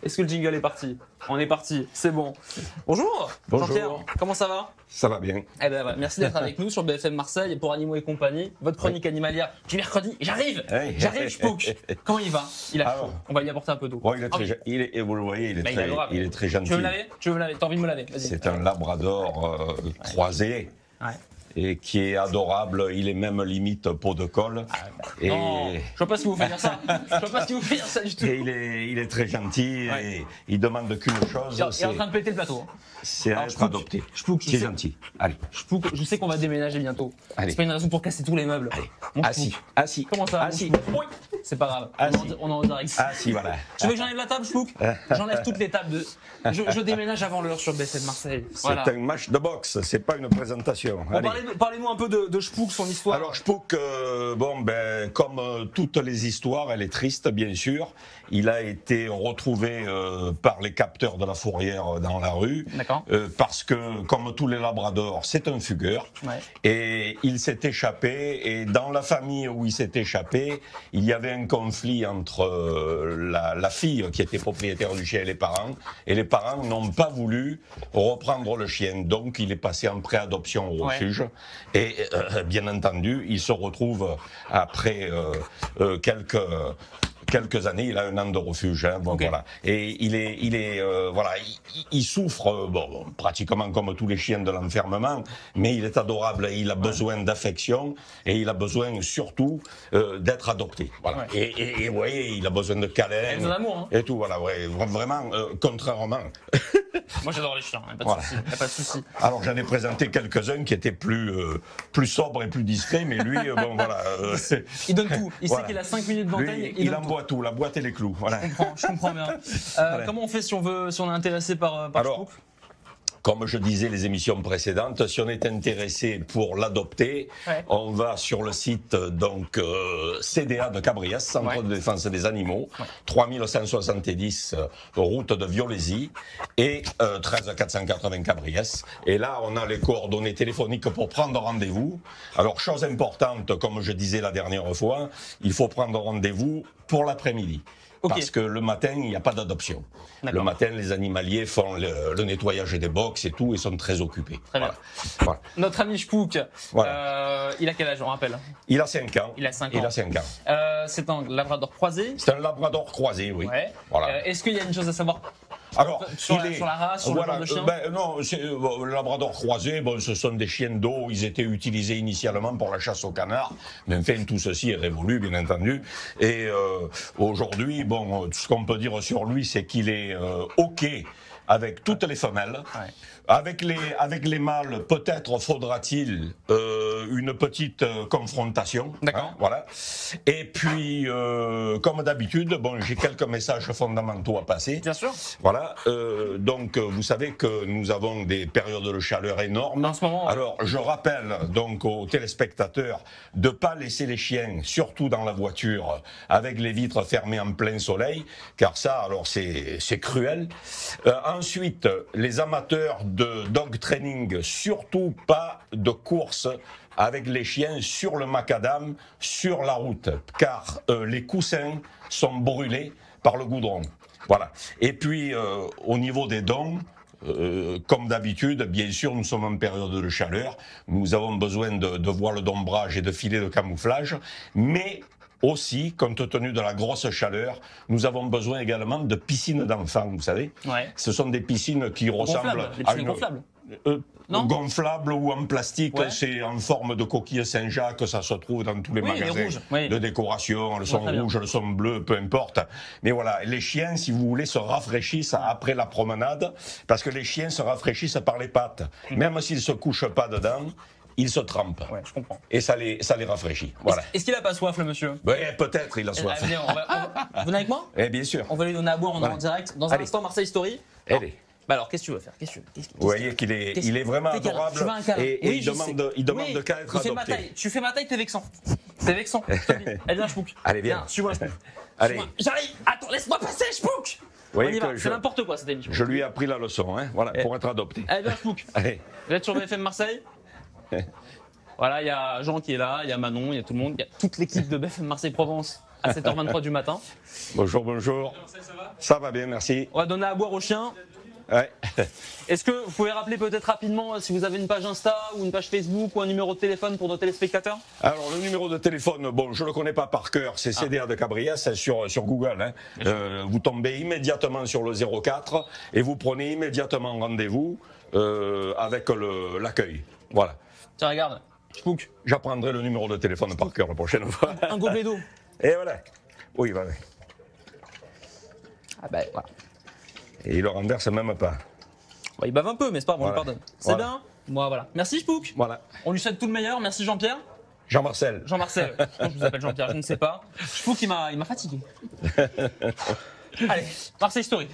Est-ce que le jingle est parti? On est parti, c'est bon. Bonjour. Bonjour. Jean-Pierre, comment ça va? Ça va bien. Eh ben, voilà. Merci d'être avec nous sur BFM Marseille pour Animaux et compagnie. Votre chronique animalière du mercredi. J'arrive. Hey. J'arrive, Spook. Comment il va? Il a chaud. On va lui apporter un peu d'eau. Bon, il est très, et vous le voyez, il est très gentil. Tu veux me laver? Tu veux me laver? T'as envie de me laver? Vas-y. C'est un labrador croisé. Ouais. Et qui est adorable, il est même limite peau de colle. Et non, je vois pas ce que vous faites dire ça. Je vois pas ce que vous faites dire ça du tout. Et il est très gentil et il demande qu'une chose. Il est en train de péter le plateau. C'est être adopté. C'est gentil. Allez. Je sais qu'on va déménager bientôt. C'est pas une raison pour casser tous les meubles. Allez. Assis. Comment ça? Assis. C'est pas grave. On est en direct. Assis, voilà. Tu veux que j'enlève la table, Spook? J'enlève toutes les tables. Je déménage avant l'heure sur BFM Marseille. C'est un match de boxe, c'est pas une présentation. Parlez-nous un peu de Spook, son histoire. Alors Spook, comme toutes les histoires, elle est triste bien sûr. Il a été retrouvé par les capteurs de la fourrière dans la rue. Parce que, comme tous les labradors, c'est un fugueur. Ouais. Et il s'est échappé. Et dans la famille où il s'est échappé, il y avait un conflit entre la fille qui était propriétaire du chien et les parents. Et les parents n'ont pas voulu reprendre le chien. Donc il est passé en préadoption au refuge. Et bien entendu, il se retrouve après quelques années, il a 1 an de refuge, voilà. Et il souffre, pratiquement comme tous les chiens de l'enfermement, mais il est adorable, il a besoin d'affection et il a besoin surtout d'être adopté, voilà. Et vous voyez, il a besoin de câlins et tout, voilà, vraiment, contrairement. Moi j'adore les chiens, pas de souci. Alors j'en ai présenté quelques-uns qui étaient plus sobres et plus discrets, mais lui, voilà. Il donne tout, il sait qu'il a 5 minutes d'antenne, il envoie tout, la boîte et les clous. Voilà. Je comprends bien. Comment on fait si on est intéressé par Spook? Comme je disais les émissions précédentes, si on est intéressé pour l'adopter, on va sur le site CDA de Cabriès, Centre de défense des animaux, 3170 route de Violésie et 13 480 Cabriès. Et là, on a les coordonnées téléphoniques pour prendre rendez-vous. Alors, chose importante, comme je disais la dernière fois, il faut prendre rendez-vous pour l'après-midi. Parce que le matin, il n'y a pas d'adoption. Le matin, les animaliers font le nettoyage des box et tout, et sont très occupés. Très bien. Voilà. Notre ami Spook, il a quel âge, on rappelle? Il a 5 ans. Il a 5 ans. C'est un labrador croisé? C'est un labrador croisé, oui. Ouais. Voilà. Est-ce qu'il y a une chose à savoir? Alors, sur la race, sur le genre de chien? Non, le labrador croisé, ce sont des chiens d'eau, ils étaient utilisés initialement pour la chasse au canard, mais enfin tout ceci est révolu bien entendu, et aujourd'hui, ce qu'on peut dire sur lui, c'est qu'il est OK avec toutes les femelles. Avec les mâles, peut-être faudra-t-il une petite confrontation. D'accord. Voilà. Et puis, comme d'habitude, j'ai quelques messages fondamentaux à passer. Bien sûr. Voilà. Donc, vous savez que nous avons des périodes de chaleur énormes. En ce moment. Alors, je rappelle donc aux téléspectateurs de pas laisser les chiens, surtout dans la voiture, avec les vitres fermées en plein soleil, car ça, alors, c'est cruel. Ensuite, les amateurs de dog training, surtout pas de course avec les chiens sur le macadam, sur la route, car les coussins sont brûlés par le goudron. Voilà. Et puis, au niveau des dents, comme d'habitude, bien sûr, nous sommes en période de chaleur, nous avons besoin de voiles d'ombrage et de filets de camouflage, mais aussi, compte tenu de la grosse chaleur, nous avons besoin également de piscines d'enfants, vous savez. Ce sont des piscines qui ressemblent à une gonflables. Gonflable ou en plastique, c'est en forme de coquille Saint-Jacques, ça se trouve dans tous les magasins de décoration, elles sont rouges, elles sont bleues, peu importe. Mais voilà, les chiens, si vous voulez, se rafraîchissent après la promenade, parce que les chiens se rafraîchissent par les pattes. Même s'ils se couchent pas dedans, ils se trempent. Ouais, je comprends. Et ça les rafraîchit. Voilà. Est-ce qu'il a pas soif, le monsieur? Peut-être il a soif. Venez, vous venez avec moi? Bien sûr. On va lui donner à boire, on est en direct. Dans un instant, Marseille Story. Allez. Alors, qu'est-ce que tu veux faire? Vous voyez qu'il est vraiment adorable et il demande qu'à être adopté. Tu fais ma taille, t'es vexant. C'est vexant, je te le dis. Allez, viens, Spook. Allez, viens. Suis-moi, Spook. Allez. J'arrive. Attends, laisse-moi passer, Spook. C'est n'importe quoi, cette émission. Je lui ai appris la leçon, voilà, pour être adopté. Allez, viens, Spook. Allez. Vous êtes sur BFM Marseille? Voilà, il y a Jean qui est là, il y a Manon, il y a tout le monde, il y a toute l'équipe de BFM Marseille Provence à 7h23 du matin. Bonjour, bonjour. Ça va bien, merci. On va donner à boire aux chiens. Ouais. Est-ce que vous pouvez rappeler peut-être rapidement si vous avez une page Insta ou une page Facebook ou un numéro de téléphone pour nos téléspectateurs? Alors, le numéro de téléphone, bon, je ne le connais pas par cœur, c'est CDA de Cabriès sur Google. Hein. Vous tombez immédiatement sur le 04 et vous prenez immédiatement rendez-vous avec l'accueil. Voilà. Tiens, regarde, Spook, J'apprendrai le numéro de téléphone par cœur la prochaine fois. un gobelet d'eau. Et voilà. Oui, voilà. Ah ben voilà. Et il le renverse même pas. Bon, il bave un peu, mais c'est pas grave, on lui Voilà. pardonne. C'est Voilà. bien? Moi, voilà. Merci Spook. Voilà. On lui souhaite tout le meilleur. Merci Jean-Pierre. Jean-Marcel. Jean-Marcel. Je pense que je vous appelle Jean-Pierre, je ne sais pas. Spook, il m'a fatigué. Allez, Marseille Story.